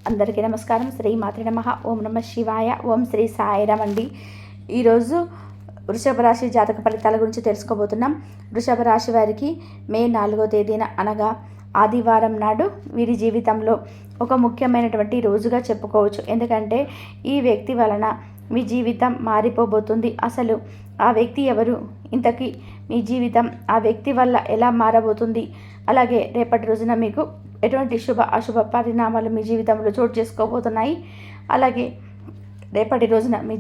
అందరికీ నమస్కారం. శ్రీ మాత్రే నమః. ఓం నమ శివాయ. ఓం శ్రీ సాయిరామ్ అండి. ఈరోజు వృషభ రాశి జాతక ఫలితాల గురించి తెలుసుకోబోతున్నాం. వృషభ రాశి వారికి మే 4వ తేదీన అనగా ఆదివారం నాడు వీరి జీవితంలో ఒక ముఖ్యమైనటువంటి రోజుగా చెప్పుకోవచ్చు. ఎందుకంటే ఈ వ్యక్తి వలన మీ జీవితం మారిపోబోతుంది. అసలు ఆ వ్యక్తి ఎవరు, ఇంతకీ మీ జీవితం ఆ వ్యక్తి వల్ల ఎలా మారబోతుంది, అలాగే రేపటి రోజున మీకు ఎటువంటి శుభ అశుభ పరిణామాలు మీ జీవితంలో చోటు చేసుకోబోతున్నాయి, అలాగే రేపటి రోజున మీ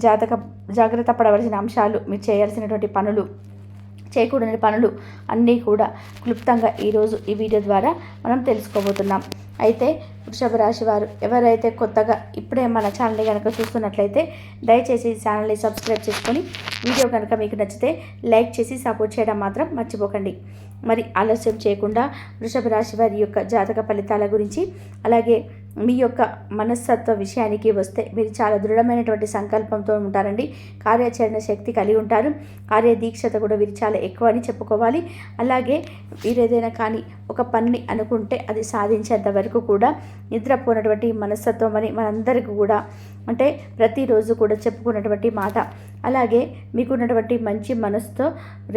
జాగ్రత్త పడవలసిన అంశాలు, మీరు చేయాల్సినటువంటి పనులు, చేయకూడని పనులు అన్నీ కూడా క్లుప్తంగా ఈరోజు ఈ వీడియో ద్వారా మనం తెలుసుకోబోతున్నాం. అయితే వృషభ రాశి వారు ఎవరైతే కొత్తగా ఇప్పుడే మన ఛానల్ని కనుక చూస్తున్నట్లయితే దయచేసి ఛానల్ని సబ్స్క్రైబ్ చేసుకొని వీడియో కనుక మీకు నచ్చితే లైక్ చేసి సపోర్ట్ చేయడం మాత్రం మర్చిపోకండి. మరి ఆలస్యం చేయకుండా వృషభ రాశి వారి యొక్క జాతక ఫలితాల గురించి, అలాగే మీ యొక్క మనస్తత్వ విషయానికి వస్తే మీరు చాలా దృఢమైనటువంటి సంకల్పంతో ఉంటారండి. కార్యాచరణ శక్తి కలిగి ఉంటారు. కార్యదీక్షత కూడా వీరు చాలా ఎక్కువ అని చెప్పుకోవాలి. అలాగే వీరు ఏదైనా కానీ ఒక పని అనుకుంటే అది సాధించేంత వరకు కూడా నిద్రపోయినటువంటి మనస్తత్వం అని మనందరికీ కూడా అంటే ప్రతిరోజు కూడా చెప్పుకున్నటువంటి మాట. అలాగే మీకున్నటువంటి మంచి మనసుతో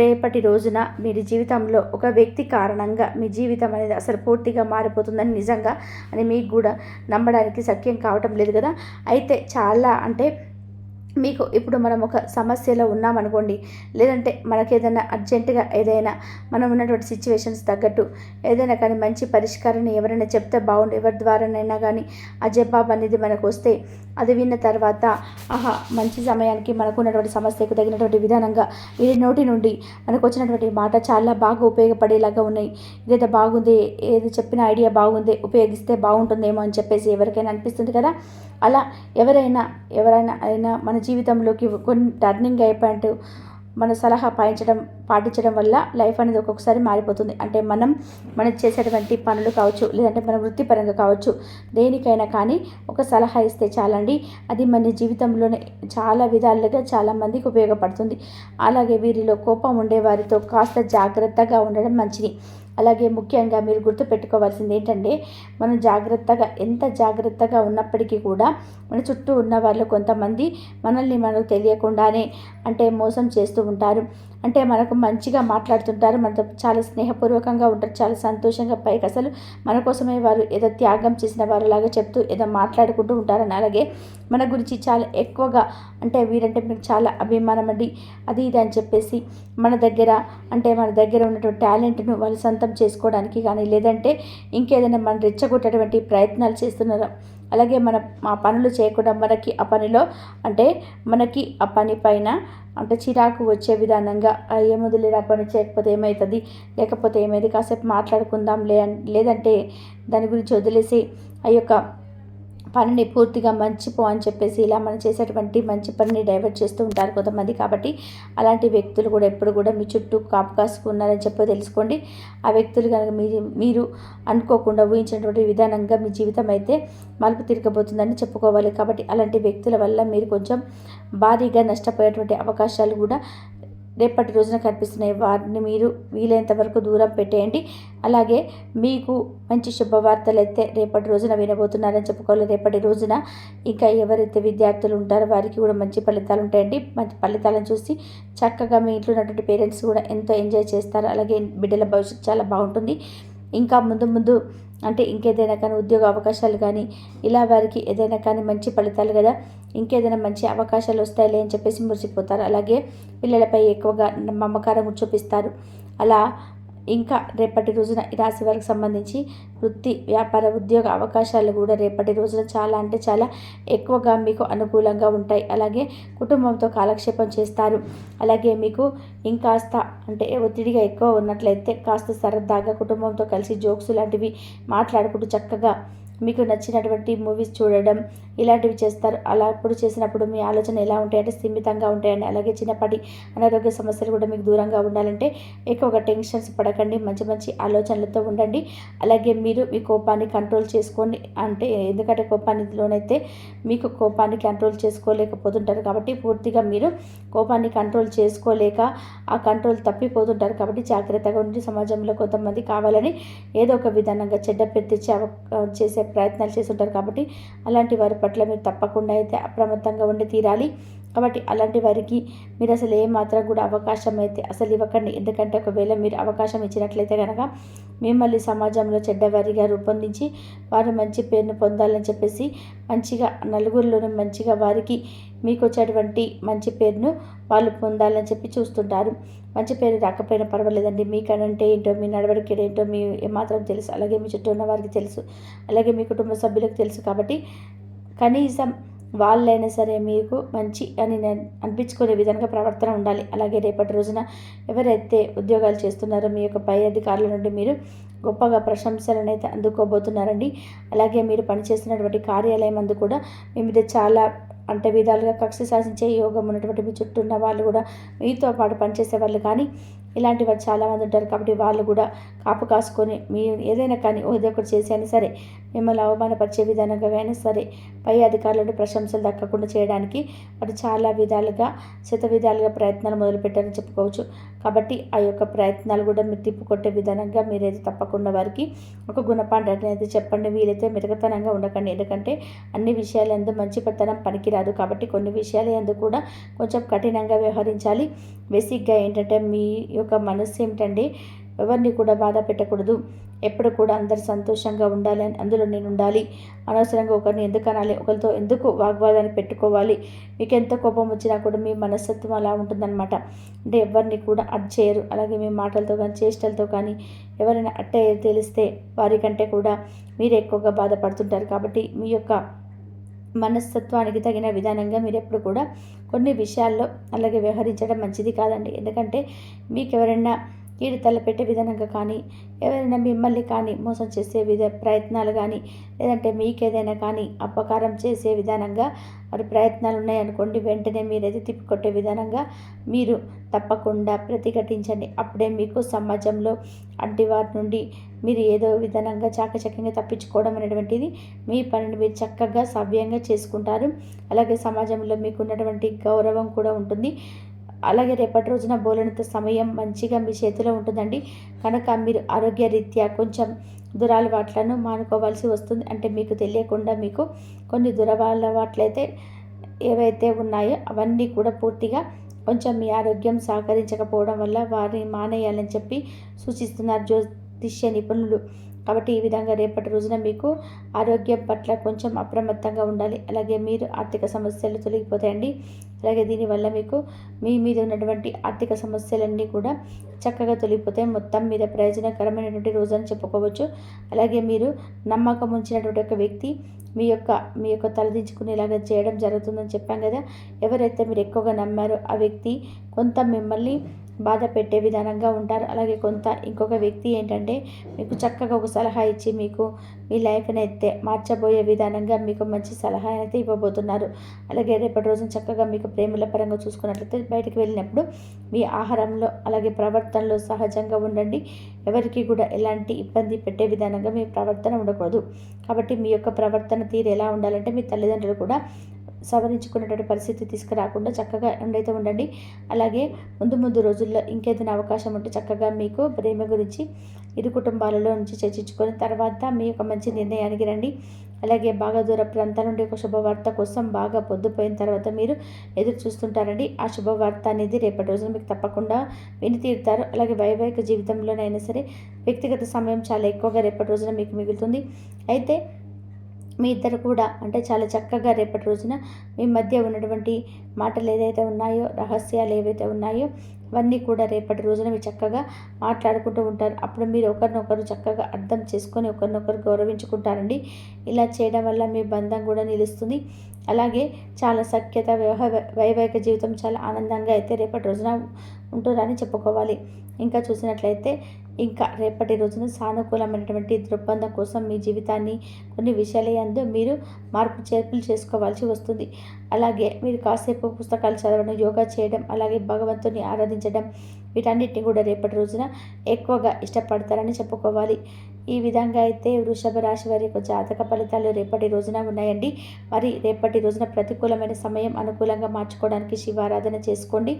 రేపటి రోజున మీరు జీవితంలో ఒక వ్యక్తి కారణంగా మీ జీవితం అనేది అసలు పూర్తిగా మారిపోతుందని నిజంగా అని మీకు కూడా నమ్మడానికి శక్యం కావటం లేదు కదా. అయితే చాలా అంటే మీకు ఇప్పుడు మనం ఒక సమస్యలో ఉన్నామనుకోండి, లేదంటే మనకేదైనా అర్జెంటుగా ఏదైనా మనం ఉన్నటువంటి సిచ్యువేషన్స్ తగ్గట్టు ఏదైనా కానీ మంచి పరిష్కారాన్ని ఎవరైనా చెప్తే బాగుండు, ఎవరి ద్వారానైనా కానీ ఆ జవాబు అనేది మనకు వస్తే అది విన్న తర్వాత ఆహా మంచి సమయానికి మనకు ఉన్నటువంటి సమస్యకు తగినటువంటి విధానంగా వీరి నోటి నుండి మనకు వచ్చినటువంటి మాట చాలా బాగా ఉపయోగపడేలాగా ఉన్నాయి. ఇదైతే బాగుంది, ఏది చెప్పిన ఐడియా బాగుంది, ఉపయోగిస్తే బాగుంటుందేమో అని చెప్పేసి ఎవరికైనా అనిపిస్తుంది కదా. అలా ఎవరైనా మన జీవితంలోకి కొన్ని టర్నింగ్ అయిపోయినట్టు మన సలహా పాటించడం వల్ల లైఫ్ అనేది ఒక్కొక్కసారి మారిపోతుంది. అంటే మనం చేసేటువంటి పనులు కావచ్చు, లేదంటే మన వృత్తిపరంగా కావచ్చు, దేనికైనా కానీ ఒక సలహా ఇస్తే చాలండి, అది మన జీవితంలోనే చాలా విధాలుగా చాలామందికి ఉపయోగపడుతుంది. అలాగే వీరిలో కోపం ఉండే వారితో కాస్త జాగ్రత్తగా ఉండడం మంచిది. అలాగే ముఖ్యంగా మీరు గుర్తుపెట్టుకోవాల్సింది ఏంటంటే, మనం ఎంత జాగ్రత్తగా ఉన్నప్పటికీ కూడా మన చుట్టూ ఉన్న వాళ్ళు కొంతమంది మనల్ని మనకు తెలియకుండానే అంటే మోసం చేస్తూ ఉంటారు. అంటే మనకు మంచిగా మాట్లాడుతుంటారు, మనతో చాలా స్నేహపూర్వకంగా ఉంటారు, చాలా సంతోషంగా, పైకి అసలు మన కోసమే వారు ఏదో త్యాగం చేసిన వారిలాగా చెప్తూ ఏదో మాట్లాడుకుంటూ ఉంటారని. అలాగే మన గురించి చాలా ఎక్కువగా అంటే వీరంటే మీకు చాలా అభిమానం అండి, అది ఇది అని చెప్పేసి మన దగ్గర ఉన్నటువంటి టాలెంట్ను వాళ్ళు సొంతం చేసుకోవడానికి కానీ, లేదంటే ఇంకేదైనా మనం రెచ్చగొట్టేటువంటి ప్రయత్నాలు చేస్తున్నారు. అలాగే ఆ పనులు చేయకుండా మనకి ఆ పని పైన అంటే చిరాకు వచ్చే విధానంగా ఏముందిలేరా పని చేయకపోతే ఏమవుతుంది, లేకపోతే ఏమైంది, కాసేపు మాట్లాడుకుందాం లేదంటే దాని గురించి వదిలేసి ఆ యొక్క పనిని పూర్తిగా మర్చిపో అని చెప్పేసి ఇలా మనం చేసేటువంటి మంచి పనిని డైవర్ట్ చేస్తూ ఉంటారు కొంతమంది. కాబట్టి అలాంటి వ్యక్తులు కూడా ఎప్పుడు కూడా మీ చుట్టూ కాపు కాసుకున్నారని చెప్పి తెలుసుకోండి. ఆ వ్యక్తులు కనుక మీరు అనుకోకుండా ఊహించినటువంటి విధానంగా మీ జీవితం అయితే మలుపు తిరగబోతుందని చెప్పుకోవాలి. కాబట్టి అలాంటి వ్యక్తుల వల్ల మీరు కొంచెం భారీగా నష్టపోయేటువంటి అవకాశాలు కూడా రేపటి రోజున కనిపిస్తున్నాయి. వారిని మీరు వీలైనంత వరకు దూరం పెట్టేయండి. అలాగే మీకు మంచి శుభవార్తలు అయితే రేపటి రోజున వినబోతున్నారని చెప్పుకోవాలి. రేపటి రోజున ఇంకా ఎవరైతే విద్యార్థులు ఉంటారో వారికి కూడా మంచి ఫలితాలు ఉంటాయండి. మంచి ఫలితాలను చూసి చక్కగా మీ ఇంట్లో ఉన్నటువంటి పేరెంట్స్ కూడా ఎంతో ఎంజాయ్ చేస్తారు. అలాగే బిడ్డల భవిష్యత్తు చాలా బాగుంటుంది. ఇంకా ముందు అంటే ఇంకేదైనా కానీ ఉద్యోగ అవకాశాలు కానీ ఇలా వారికి ఏదైనా కానీ మంచి ఫలితాలు కదా, ఇంకేదైనా మంచి అవకాశాలు వస్తాయిలే అని చెప్పేసి మురిసిపోతారు. అలాగే పిల్లలపై ఎక్కువగా మమకారం చూపిస్తారు. అలా ఇంకా రేపటి రోజున ఈ రాశి వారికి సంబంధించి వృత్తి, వ్యాపార, ఉద్యోగ అవకాశాలు కూడా రేపటి రోజున చాలా అంటే చాలా ఎక్కువగా మీకు అనుకూలంగా ఉంటాయి. అలాగే కుటుంబంతో కాలక్షేపం చేస్తారు. అలాగే మీకు ఇంకాస్త అంటే ఒత్తిడిగా ఎక్కువ ఉన్నట్లయితే కాస్త సరదాగా కుటుంబంతో కలిసి జోక్స్ లాంటివి మాట్లాడుకుంటూ చక్కగా మీకు నచ్చినటువంటి మూవీస్ చూడడం ఇలాంటివి చేస్తారు. అలా అప్పుడు చేసినప్పుడు మీ ఆలోచన ఎలా ఉంటాయంటే స్థిమితంగా ఉంటాయండి. అలాగే చిన్నపాటి అనారోగ్య సమస్యలు కూడా మీకు దూరంగా ఉండాలంటే ఎక్కువగా టెన్షన్స్ పడకండి, మంచి ఆలోచనలతో ఉండండి. అలాగే మీరు మీ కోపాన్ని కంట్రోల్ చేసుకోండి. అంటే ఎందుకంటే కోపానిలోనైతే మీకు కోపాన్ని కంట్రోల్ చేసుకోలేకపోతుంటారు. కాబట్టి పూర్తిగా మీరు కోపాన్ని కంట్రోల్ చేసుకోలేక ఆ కంట్రోల్ తప్పిపోతుంటారు. కాబట్టి జాగ్రత్తగా ఉండి సమాజంలో కొంతమంది కావాలని ఏదో ఒక విధానంగా చెడ్డ పేరు తెచ్చే చేసే ప్రయత్నాలు చేస్తుంటారు. కాబట్టి అలాంటి వారి పట్ల మీరు తప్పకుండా అయితే అప్రమత్తంగా ఉండి తీరాలి. కాబట్టి అలాంటి వారికి మీరు అసలు ఏమాత్రం కూడా అవకాశం అయితే అసలు ఇవ్వకండి. ఎందుకంటే ఒకవేళ మీరు అవకాశం ఇచ్చినట్లయితే కనుక మిమ్మల్ని సమాజంలో చెడ్డవారిగా రూపొందించి వారు మంచి పేరును పొందాలని చెప్పేసి మంచిగా నలుగురిలోనే మంచిగా వారికి మీకు వచ్చేటువంటి మంచి పేరును వాళ్ళు పొందాలని చెప్పి చూస్తుంటారు. మంచి పేరు రాకపోయినా పర్వాలేదండి. మీకనంటే ఏంటో, మీ నడవడిక ఏంటో మీ ఏమాత్రం తెలుసు. అలాగే మీ చుట్టూ ఉన్న వారికి తెలుసు. అలాగే మీ కుటుంబ సభ్యులకు తెలుసు. కాబట్టి కనీసం వాళ్ళైనా సరే మీకు మంచి అని అనిపించుకునే విధంగా ప్రవర్తన ఉండాలి. అలాగే రేపటి రోజున ఎవరైతే ఉద్యోగాలు చేస్తున్నారో మీ యొక్క పై అధికారుల నుండి మీరు గొప్పగా ప్రశంసలను అయితే అందుకోబోతున్నారండి. అలాగే మీరు పనిచేస్తున్నటువంటి కార్యాలయం అందు కూడా మీ మీద చాలా విధాలుగా కక్ష సాధించే యోగం ఉన్నటువంటి మీ చుట్టూ ఉన్న వాళ్ళు కూడా మీతో పాటు పనిచేసే వాళ్ళు కానీ ఇలాంటి వారు చాలామంది ఉంటారు. కాబట్టి వాళ్ళు కూడా కాపు కాసుకొని మీ ఏదైనా కానీ ఏదో ఒకటి చేసి అయినా సరే మిమ్మల్ని అవమానపరిచే విధానంగా అయినా సరే పై అధికారులను ప్రశంసలు దక్కకుండా చేయడానికి వారు చాలా విధాలుగా విధాలుగా ప్రయత్నాలు మొదలుపెట్టారని చెప్పుకోవచ్చు. కాబట్టి ఆ యొక్క ప్రయత్నాలు కూడా మీరు తిప్పుకొట్టే విధానంగా మీరైతే తప్పకుండా వారికి ఒక గుణపాఠాన్ని అయితే చెప్పండి. వీలైతే మిరగతనంగా ఉండకండి. ఎందుకంటే అన్ని విషయాలందు మంచితనం పనికిరాదు. కాబట్టి కొన్ని విషయాలు ఎందుకు కూడా కొంచెం కఠినంగా వ్యవహరించాలి. బేసిక్గా ఏంటంటే మీ యొక్క మనస్సు ఏమిటండి, ఎవరిని కూడా బాధ పెట్టకూడదు. ఎప్పుడు కూడా అందరు సంతోషంగా ఉండాలి అని అందులో నేను ఉండాలి. అనవసరంగా ఒకరిని ఎందుకు అనాలి, ఒకరితో ఎందుకు వాగ్వాదాన్ని పెట్టుకోవాలి. మీకు ఎంత కోపం వచ్చినా కూడా మీ మనస్తత్వం అలా ఉంటుందన్నమాట. అంటే ఎవరిని కూడా అడ్ చేయరు. అలాగే మీ మాటలతో కానీ చేష్టలతో కానీ ఎవరైనా అట్టే తెలిస్తే వారికంటే కూడా మీరు ఎక్కువగా బాధపడుతుంటారు. కాబట్టి మీ యొక్క మనస్తత్వానికి తగిన విధానంగా మీరు ఎప్పుడు కూడా కొన్ని విషయాల్లో అలాగే వ్యవహరించడం మంచిది కాదండి. ఎందుకంటే మీకు ఎవరైనా కీడు తలపెట్టే విధానంగా కానీ ఎవరైనా మిమ్మల్ని కానీ మోసం చేసే ప్రయత్నాలు కానీ లేదంటే మీకేదైనా కానీ అపకారం చేసే విధానంగా మరి ప్రయత్నాలు ఉన్నాయనుకోండి, వెంటనే మీరైతే తిప్పికొట్టే విధానంగా మీరు తప్పకుండా ప్రతిఘటించండి. అప్పుడే మీకు సమాజంలో అట్టి వారి నుండి మీరు ఏదో విధానంగా చాకచక్యంగా తప్పించుకోవడం అనేటువంటిది మీ పనిని మీరు చక్కగా సవ్యంగా చేసుకుంటారు. అలాగే సమాజంలో మీకు ఉన్నటువంటి గౌరవం కూడా ఉంటుంది. అలాగే రేపటి రోజున బోలెడంత సమయం మంచిగా మీ చేతిలో ఉంటుందండి. కనుక మీరు ఆరోగ్యరీత్యా కొంచెం దురలవాట్లను మానుకోవాల్సి వస్తుంది. అంటే మీకు తెలియకుండా మీకు కొన్ని దురలవాట్లయితే ఏవైతే ఉన్నాయో అవన్నీ కూడా పూర్తిగా కొంచెం మీ ఆరోగ్యం సహకరించకపోవడం వల్ల వారిని మానేయాలని చెప్పి సూచిస్తున్నారు జ్యోతిష్య నిపుణులు. కాబట్టి ఈ విధంగా రేపటి రోజున మీకు ఆరోగ్యం పట్ల కొంచెం అప్రమత్తంగా ఉండాలి. అలాగే మీరు ఆర్థిక సమస్యలు తొలగిపోతాయండి. అలాగే దీనివల్ల మీకు మీ మీద ఉన్నటువంటి ఆర్థిక సమస్యలన్నీ కూడా చక్కగా తొలగిపోతాయి. మొత్తం మీద ప్రయోజనకరమైనటువంటి రోజు అని చెప్పుకోవచ్చు. అలాగే మీరు నమ్మకం ఉంచినటువంటి ఒక వ్యక్తి మీ యొక్క తలదించుకునేలాగా చేయడం జరుగుతుందని చెప్పాం కదా. ఎవరైతే మీరు ఎక్కువగా నమ్మారో ఆ వ్యక్తి కొంత మిమ్మల్ని బాధ పెట్టే విధానంగా ఉంటారు. అలాగే ఇంకొక వ్యక్తి ఏంటంటే మీకు చక్కగా ఒక సలహా ఇచ్చి మీకు మీ లైఫ్ని అయితే మార్చబోయే విధానంగా మీకు మంచి సలహా అయితే ఇవ్వబోతున్నారు. అలాగే రేపటి రోజున చక్కగా మీకు ప్రేమల పరంగా చూసుకున్నట్లయితే బయటకు వెళ్ళినప్పుడు మీ ఆహారంలో అలాగే ప్రవర్తనలో సహజంగా ఉండండి. ఎవరికి కూడా ఎలాంటి ఇబ్బంది పెట్టే విధానంగా మీ ప్రవర్తన ఉండకూడదు. కాబట్టి మీ యొక్క ప్రవర్తన తీరు ఎలా ఉండాలంటే మీ తల్లిదండ్రులు కూడా సవరించుకునేటువంటి పరిస్థితి తీసుకురాకుండా చక్కగా ఉండండి. అలాగే ముందు రోజుల్లో ఇంకేదైనా అవకాశం ఉంటే చక్కగా మీకు ప్రేమ గురించి ఇరు కుటుంబాలలో నుంచి చర్చించుకొని తర్వాత మీ యొక్క మంచి నిర్ణయానికి రండి. అలాగే బాగా దూర ప్రాంతాల నుండి ఒక శుభవార్త కోసం బాగా పొద్దుపోయిన తర్వాత మీరు ఎదురు చూస్తుంటారండి. ఆ శుభవార్త అనేది రేపటి రోజున మీకు తప్పకుండా విని తీరుతారు. అలాగే వైవాహిక జీవితంలోనైనా సరే వ్యక్తిగత సమయం చాలా ఎక్కువగా రేపటి రోజున మీకు మిగులుతుంది. అయితే మీ ఇద్దరు కూడా చాలా చక్కగా రేపటి రోజున మీ మధ్య ఉన్నటువంటి మాటలు ఏదైతే ఉన్నాయో, రహస్యాలు ఏవైతే ఉన్నాయో అవన్నీ కూడా రేపటి రోజున మీరు చక్కగా మాట్లాడుకుంటూ ఉంటారు. అప్పుడు మీరు ఒకరినొకరు చక్కగా అర్థం చేసుకొని ఒకరినొకరు గౌరవించుకుంటారండి. ఇలా చేయడం వల్ల మీ బంధం కూడా నిలుస్తుంది. అలాగే చాలా సఖ్యత వైవాహిక జీవితం చాలా ఆనందంగా అయితే రేపటి రోజున ఉంటుందని చెప్పుకోవాలి. ఇంకా చూసినట్లయితే ఇంకా రేపటి రోజున సానుకూలమైనటువంటి దృక్పథం కోసం మీ జీవితాన్ని కొన్ని విషయాలందు మీరు మార్పు చేర్పులు చేసుకోవాల్సి వస్తుంది. అలాగే మీరు కాసేపు పుస్తకాలు చదవడం, యోగా చేయడం, అలాగే భగవంతుని ఆరాధించడం వీటన్నిటిని కూడా రేపటి రోజున ఎక్కువగా ఇష్టపడతారని చెప్పుకోవాలి. ఈ విధంగా అయితే వృషభ రాశి వారి యొక్క జాతక ఫలితాలు రేపటి రోజున ఉన్నాయండి. మరి రేపటి రోజున ప్రతికూలమైన సమయం అనుకూలంగా మార్చుకోవడానికి శివారాధన చేసుకోండి.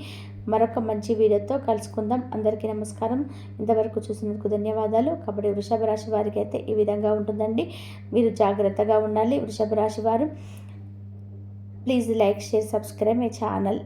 మరొక మంచి వీడియోతో కలుసుకుందాం. అందరికీ నమస్కారం. ఇంతవరకు చూసినందుకు ధన్యవాదాలు. కాబట్టి వృషభ రాశి వారికి అయితే ఈ విధంగా ఉంటుందండి. మీరు జాగ్రత్తగా ఉండాలి. వృషభ రాశి వారు please like, share, subscribe my channel.